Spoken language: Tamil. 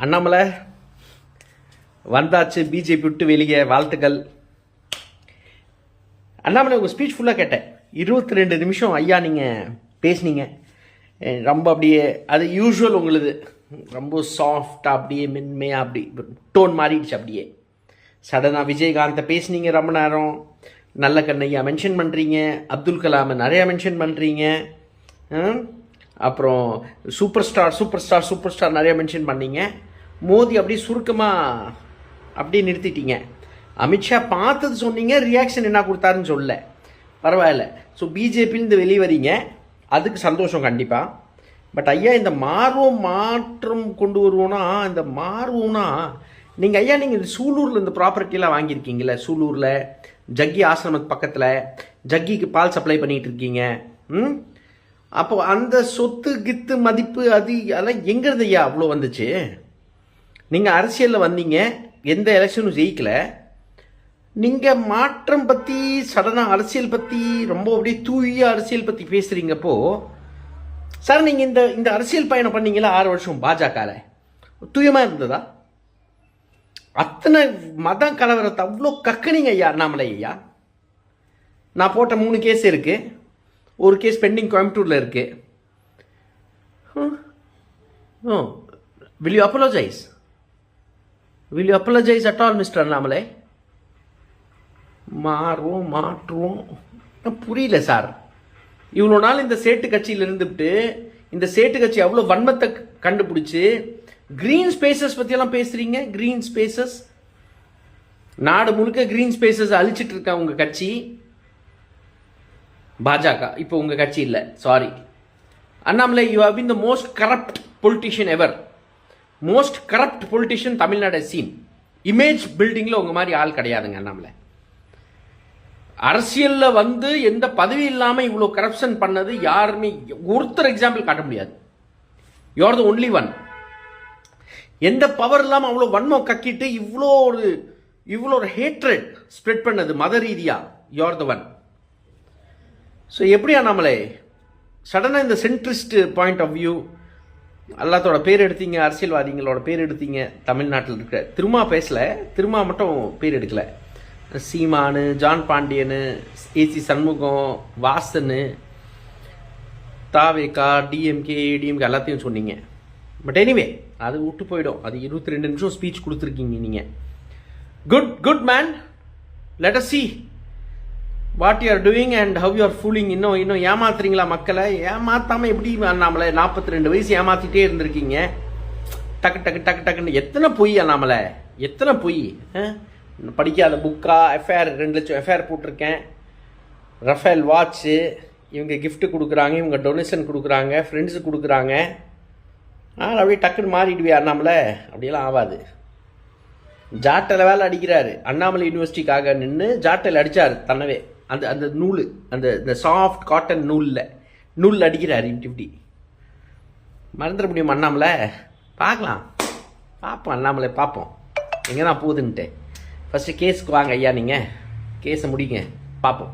அண்ணாமலை வந்தாச்சு, பிஜேபி விட்டு வெளியே, வாழ்த்துக்கள். அண்ணாமலை உங்கள் ஸ்பீச் ஃபுல்லாக கேட்டேன். 22 நிமிஷம் ஐயா நீங்கள் பேசுனீங்க. ரொம்ப அப்படியே அது யூஸ்வல் உங்களுது, ரொம்ப சாஃப்டாக அப்படியே மென்மையாக அப்படி டோன் மாறிடுச்சு. அப்படியே சடனாக விஜயகாந்தை பேசுனீங்க ரொம்ப நேரம். நல்ல கண்ணையா மென்ஷன் பண்ணுறீங்க, அப்துல் கலாமை நிறையா மென்ஷன் பண்ணுறீங்க, அப்புறம் சூப்பர் ஸ்டார் நிறையா மென்ஷன் பண்ணீங்க. மோடி அப்படியே சுருக்கமாக அப்படியே நிறுத்திட்டீங்க. அமித்ஷா பார்த்தது சொன்னீங்க, ரியாக்ஷன் என்ன கொடுத்தாருன்னு சொல்ல, பரவாயில்ல. ஸோ பிஜேபியிலேருந்து வெளியே வரீங்க, அதுக்கு சந்தோஷம் கண்டிப்பாக. பட் ஐயா இந்த மாற்றம் கொண்டு வருவோன்னா, இந்த மாறுவோம்னா நீங்கள் ஐயா நீங்கள் இந்த சூலூரில் இந்த ப்ராப்பர்ட்டிலாம் வாங்கியிருக்கீங்களே, சூலூரில் ஜக்கி ஆசிரமத்து பக்கத்தில் ஜக்கிக்கு பால் சப்ளை பண்ணிகிட்டு இருக்கீங்க. அப்போ அந்த சொத்து கித்து மதிப்பு அதெல்லாம் எங்கிறது ஐயா அவ்வளோ வந்துச்சு? நீங்கள் அரசியலில் வந்தீங்க, எந்த எலெக்ஷனும் ஜெயிக்கலை. நீங்கள் மாற்றம் பற்றி சடனாக அரசியல் பற்றி ரொம்ப அப்படியே தூய அரசியல் பற்றி பேசுகிறீங்கப்போ சார், நீங்கள் இந்த அரசியல் பயணம் பண்ணீங்களா 6 வருஷம் பாஜகவில், தூயமாக இருந்ததா? அத்தனை மத கலவரத்தை அவ்வளோ கக்கனிங்க ஐயா அண்ணாமலை ஐயா. நான் போட்ட 3 கேஸ் இருக்குது, ஒரு கேஸ் பெண்டிங் கோயம்புத்தூரில் இருக்குது. Will you apologize? Will you apologize at all, Mr. Annamalai? மாற்றுவோம் புரியல சார். இவ்வளோ நாள் இந்த சேட்டு கட்சியில் இருந்துவிட்டு இந்த சேட்டு கட்சி அவ்வளோ வன்மத்தை கண்டுபிடிச்சி கிரீன் ஸ்பேசஸ் பற்றியெல்லாம் பேசுகிறீங்க. கிரீன் ஸ்பேசஸ், நாடு முழுக்க கிரீன் ஸ்பேசஸ் அழிச்சிட்டு இருக்கா உங்கள் கட்சி பாஜக. இப்போ உங்கள் கட்சி இல்லை, sorry Annamalai. You have been the most corrupt politician ever. Most corrupt politician Tamil Nadu scene. Image பில்டிங்கில் உங்கள் மாதிரி ஆள் கிடையாதுங்க அண்ணாமலை. அரசியலில் வந்து எந்த பதவி இல்லாமல் இவ்வளோ கரப்ஷன் பண்ணது யாருமே ஒருத்தர் எக்ஸாம்பிள் காட்ட முடியாது. You are the only one. எந்த பவர் இல்லாமல் அவ்வளோ வன்மம் கக்கிட்டு இவ்வளோ ஒரு ஹேட்ரட் ஸ்ப்ரெட் பண்ணது மத ரீதியாக, you are the one. So எப்படி அண்ணாமலை சடனாக இந்த சென்ட்ரிஸ்ட் பாயிண்ட் ஆஃப் வியூ எல்லாத்தோட பேர் எடுத்தீங்க, அரசியல்வாதிகளோட பேர் எடுத்தீங்க. தமிழ்நாட்டில் இருக்க திருமா பேசலை, திருமா மட்டும் பேர் எடுக்கலை. சீமானு, ஜான் பாண்டியனு, ஏசி சண்முகம், வாசனு, தாவேகா, டிஎம்கே, ஏடிஎம்கே எல்லாத்தையும் சொன்னீங்க. பட் எனிவே அது விட்டு போயிடும். அது 22 நிமிஷம் ஸ்பீச் கொடுத்துருக்கீங்க நீங்கள். Good man. Let us see what you are doing and how you are fooling. இன்னும் ஏமாத்துறீங்களா மக்களை? ஏமாத்தாமல் எப்படி அண்ணாமலை 42 வயசு ஏமாத்திட்டே இருந்திருக்கீங்க. டக்குன்னு எத்தனை பொய் அண்ணாமலை, எத்தனை பொய். படிக்காத புக்கா? எஃப்ஐஆர் 2 லட்சம் எஃப்ஐஆர் போட்டிருக்கேன். ரஃபேல் வாட்ச்சு, இவங்க கிஃப்ட் கொடுக்குறாங்க, இவங்க டொனேஷன் கொடுக்குறாங்க, ஃப்ரெண்ட்ஸு கொடுக்குறாங்க. அப்படியே டக்குன்னு மாறிடுவே அண்ணாமலை. அப்படியெல்லாம் ஆகாது. ஜாட்டில் வேலை அடிக்கிறாரு. அண்ணாமலை யூனிவர்சிட்டிக்காக நின்று ஜாட்டில் அடித்தார் தன்னவே. அந்த நூல், இந்த சாஃப்ட் காட்டன் நூலில் அடிக்கிறார். இப்படி மறந்துட முடியும் அண்ணாமலை? பார்ப்போம் அண்ணாமலை, பார்ப்போம் எங்கே தான் போகுதுன்ட்டு. ஃபஸ்ட்டு கேஸுக்கு வாங்க ஐயா, நீங்கள் கேஸை முடிங்க, பார்ப்போம்.